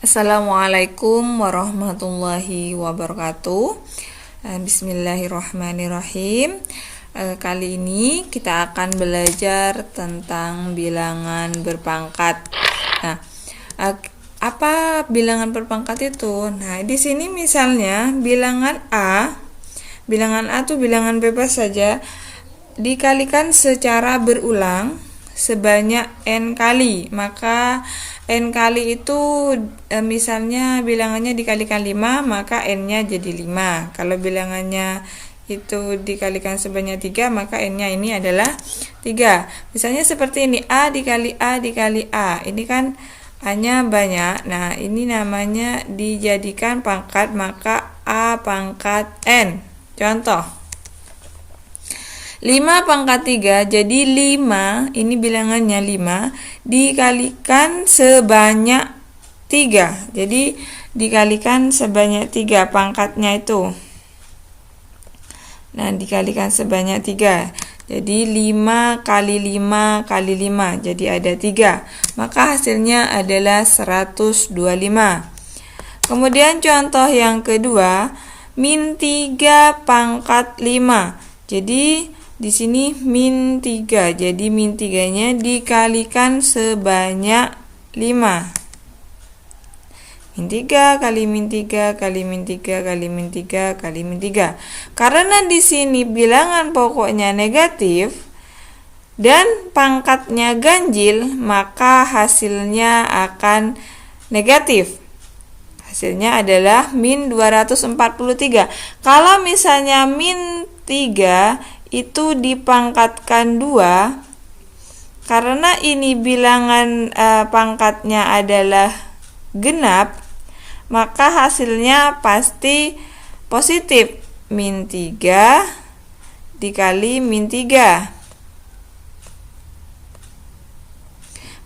Assalamualaikum warahmatullahi wabarakatuh. Bismillahirrahmanirrahim. Kali ini kita akan belajar tentang bilangan berpangkat. Nah, apa bilangan berpangkat itu? Nah, di sini misalnya bilangan A itu bilangan bebas saja dikalikan secara berulang sebanyak n kali. Maka n kali itu misalnya bilangannya dikalikan 5, maka n-nya jadi 5. Kalau bilangannya itu dikalikan sebanyak 3, maka n-nya ini adalah 3. Misalnya seperti ini, A dikali A dikali A. Ini kan A-nya banyak. Nah, ini namanya dijadikan pangkat, maka A pangkat n. Contoh 5 pangkat 3, jadi 5, ini bilangannya 5, dikalikan sebanyak 3. Jadi dikalikan sebanyak 3 pangkatnya itu. Nah, dikalikan sebanyak 3. Jadi 5 kali 5 kali 5, jadi ada 3. Maka hasilnya adalah 125. Kemudian contoh yang kedua, min 3 pangkat 5. Jadi di sini min 3. Jadi min 3-nya dikalikan sebanyak 5. Min 3 kali min 3 kali min 3 kali min 3 kali min 3. Karena di sini bilangan pokoknya negatif dan pangkatnya ganjil, maka hasilnya akan negatif. Hasilnya adalah min 243. Kalau misalnya min 3 itu dipangkatkan 2, karena ini bilangan pangkatnya adalah genap, maka hasilnya pasti positif. Min 3 dikali min 3,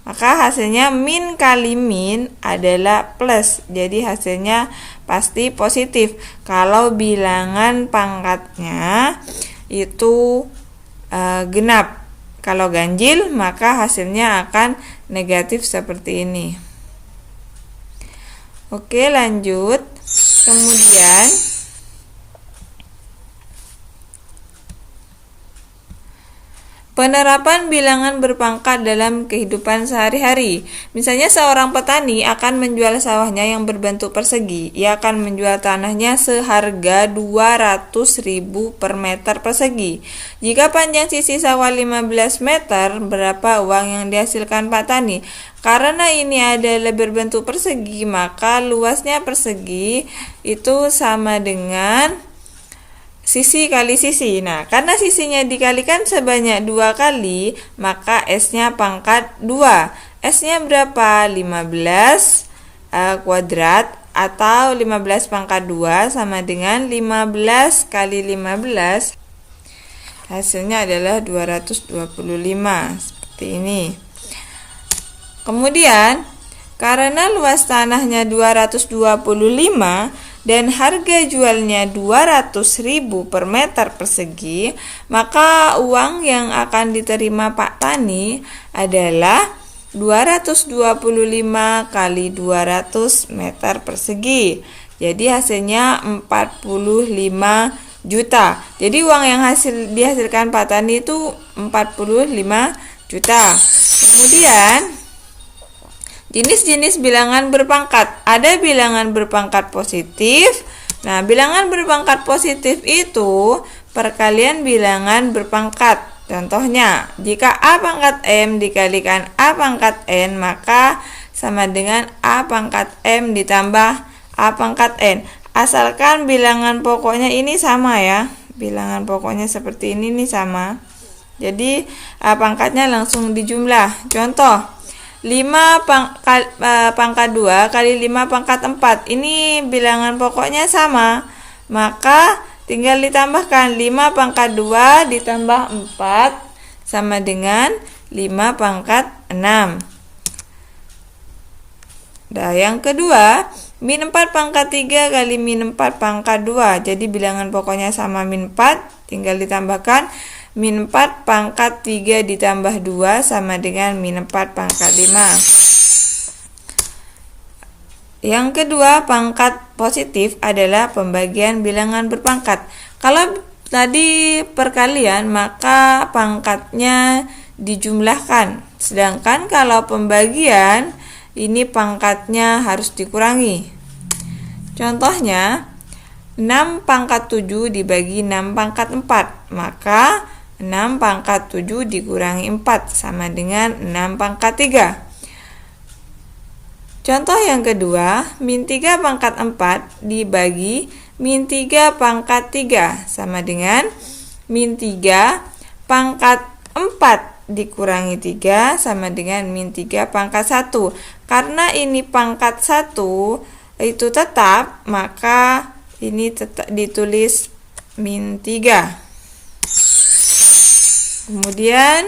maka hasilnya min kali min adalah plus. Jadi hasilnya pasti positif kalau bilangan pangkatnya itu genap. Kalau ganjil, maka hasilnya akan negatif seperti ini. Oke, lanjut. Kemudian penerapan bilangan berpangkat dalam kehidupan sehari-hari. Misalnya seorang petani akan menjual sawahnya yang berbentuk persegi. Ia akan menjual tanahnya seharga 200.000 per meter persegi. Jika panjang sisi sawah 15 meter, berapa uang yang dihasilkan Pak Tani? Karena ini adalah berbentuk persegi, maka luasnya persegi itu sama dengan sisi kali sisi. Nah, karena sisinya dikalikan sebanyak 2 kali, maka S-nya pangkat 2. S-nya berapa? 15 kuadrat atau 15 pangkat 2 sama dengan 15 kali 15. Hasilnya adalah 225. Seperti ini. Kemudian, karena luas tanahnya 225 dan harga jualnya 200.000 per meter persegi, maka uang yang akan diterima Pak Tani adalah 225 kali 200 meter persegi. Jadi hasilnya 45 juta. Jadi uang yang dihasilkan Pak Tani itu 45 juta. Kemudian jenis-jenis bilangan berpangkat. Ada bilangan berpangkat positif. Nah, bilangan berpangkat positif itu perkalian bilangan berpangkat. Contohnya, jika A pangkat M dikalikan A pangkat N, maka sama dengan A pangkat M ditambah A pangkat N. Asalkan bilangan pokoknya ini sama ya. Bilangan pokoknya seperti ini nih sama. Jadi pangkatnya langsung dijumlah. Contoh 5 pangkat 2 kali 5 pangkat 4. Ini bilangan pokoknya sama, maka tinggal ditambahkan 5 pangkat 2 ditambah 4 sama dengan 5 pangkat 6. Nah, yang kedua, min 4 pangkat 3 kali min 4 pangkat 2. Jadi bilangan pokoknya sama min 4, tinggal ditambahkan min 4 pangkat 3 ditambah 2 sama dengan min 4 pangkat 5. Yang kedua, pangkat positif adalah pembagian bilangan berpangkat. Kalau tadi perkalian, maka pangkatnya dijumlahkan. Sedangkan kalau pembagian, ini pangkatnya harus dikurangi. Contohnya, 6 pangkat 7 dibagi 6 pangkat 4. Maka 6 pangkat 7 dikurangi 4 sama dengan 6 pangkat 3. Contoh yang kedua, min 3 pangkat 4 dibagi min 3 pangkat 3 sama dengan min 3 pangkat 4 dikurangi 3 sama dengan min 3 pangkat 1. Karena ini pangkat 1 itu tetap, maka ini tetap ditulis min 3. Kemudian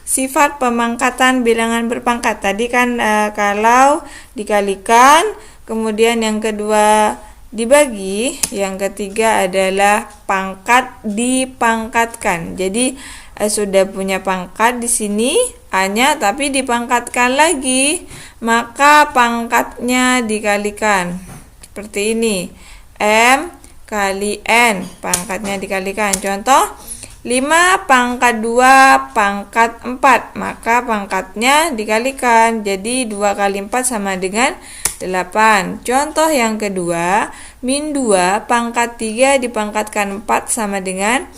sifat pemangkatan bilangan berpangkat. Tadi kan kalau dikalikan, kemudian yang kedua dibagi, yang ketiga adalah pangkat dipangkatkan. Jadi sudah punya pangkat di sini A-nya, tapi dipangkatkan lagi, maka pangkatnya dikalikan. Seperti ini. M kali N, pangkatnya dikalikan. Contoh 5 pangkat 2 pangkat 4, maka pangkatnya dikalikan. Jadi 2 kali 4 sama dengan 8. Contoh yang kedua, min 2 pangkat 3 dipangkatkan 4 sama dengan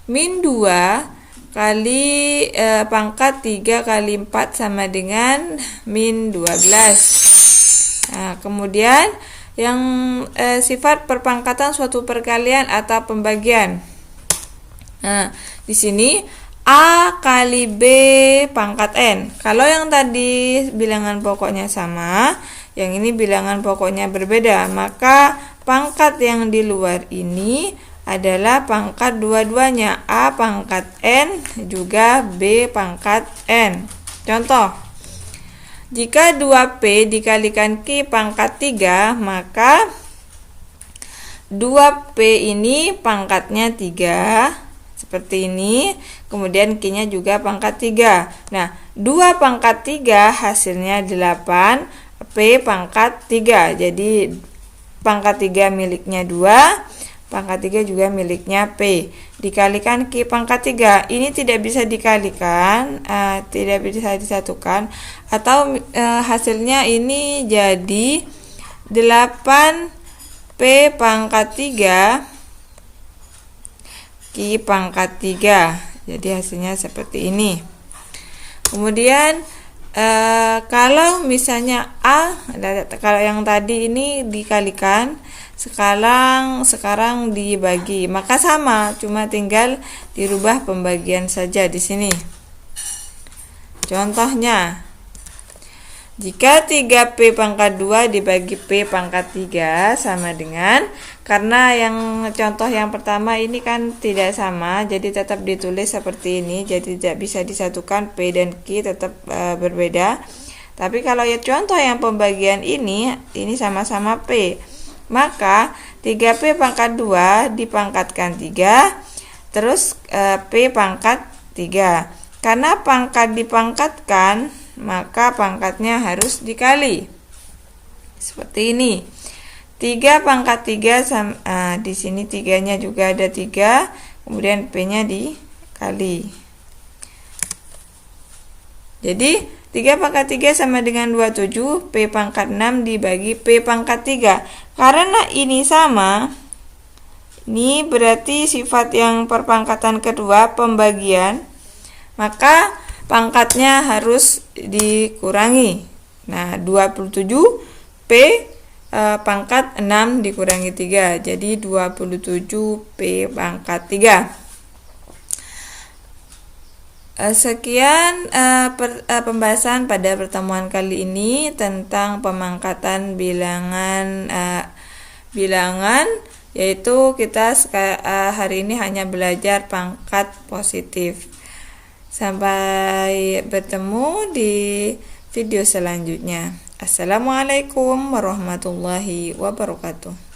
min 2 kali pangkat 3 kali 4 sama dengan min 12. Nah, kemudian yang sifat perpangkatan suatu perkalian atau pembagian. Nah, di sini A kali B pangkat N. Kalau yang tadi bilangan pokoknya sama, yang ini bilangan pokoknya berbeda, maka pangkat yang di luar ini adalah pangkat dua-duanya, A pangkat N juga B pangkat N. Contoh, jika 2P dikalikan Q pangkat 3, maka 2P ini pangkatnya 3, seperti ini, kemudian Q-nya juga pangkat 3. Nah, 2 pangkat 3 hasilnya 8, P pangkat 3. Jadi pangkat 3 miliknya 2, pangkat 3 juga miliknya P. Dikalikan Q pangkat 3. Ini tidak bisa dikalikan, tidak bisa disatukan, atau hasilnya ini jadi 8P pangkat 3 Q pangkat 3. Jadi hasilnya seperti ini. Kemudian kalau misalnya A, kalau yang tadi ini dikalikan, sekarang dibagi, maka sama, cuma tinggal dirubah pembagian saja di sini. Contohnya, jika 3P pangkat 2 dibagi P pangkat 3 sama dengan, karena yang contoh yang pertama ini kan tidak sama, jadi tetap ditulis seperti ini, jadi tidak bisa disatukan, P dan Q tetap berbeda. Tapi kalau ya contoh yang pembagian ini sama-sama P, maka 3P pangkat 2 dipangkatkan 3, terus P pangkat 3. Karena pangkat dipangkatkan, maka pangkatnya harus dikali. Seperti ini. 3 pangkat 3 di sini 3-nya juga ada 3, kemudian P-nya dikali. Jadi 3 pangkat 3 sama dengan 27, P pangkat 6 dibagi P pangkat 3. Karena ini sama, ini berarti sifat yang perpangkatan kedua, pembagian, maka pangkatnya harus dikurangi. Nah, 27 P pangkat 6 dikurangi 3, jadi 27 P pangkat 3. Sekian pembahasan pada pertemuan kali ini tentang pemangkatan bilangan, yaitu kita hari ini hanya belajar pangkat positif. Sampai bertemu di video selanjutnya. Assalamualaikum warahmatullahi wabarakatuh.